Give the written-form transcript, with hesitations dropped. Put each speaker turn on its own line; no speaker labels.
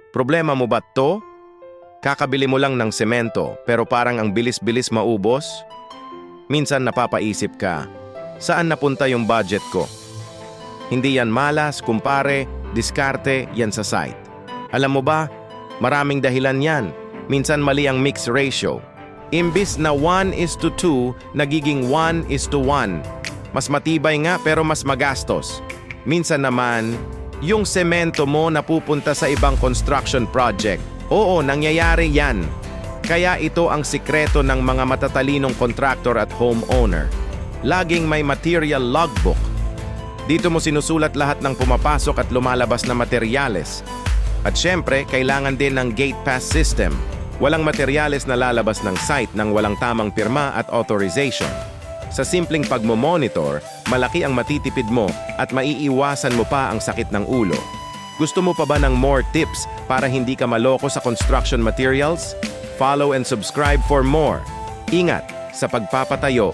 Problema mo ba to? Kakabili mo lang ng semento pero parang ang bilis-bilis maubos? Minsan napapaisip ka, saan napunta yung budget ko? Hindi yan malas, kumpare, diskarte, yan sa site. Alam mo ba, maraming dahilan yan. Minsan mali ang mix ratio. Imbis na 1:2, nagiging 1:1. Mas matibay nga pero mas magastos. Minsan naman, yung semento mo napupunta sa ibang construction project. Oo, nangyayari yan. Kaya ito ang sikreto ng mga matatalinong contractor at homeowner. Laging may material logbook. Dito mo sinusulat lahat ng pumapasok at lumalabas na materyales. At syempre, kailangan din ng gate pass system. Walang materyales na lalabas ng site nang walang tamang pirma at authorization. Sa simpleng pagmo-monitor, malaki ang matitipid mo at maiiwasan mo pa ang sakit ng ulo. Gusto mo pa ba ng more tips para hindi ka maloko sa construction materials? Follow and subscribe for more. Ingat sa pagpapatayo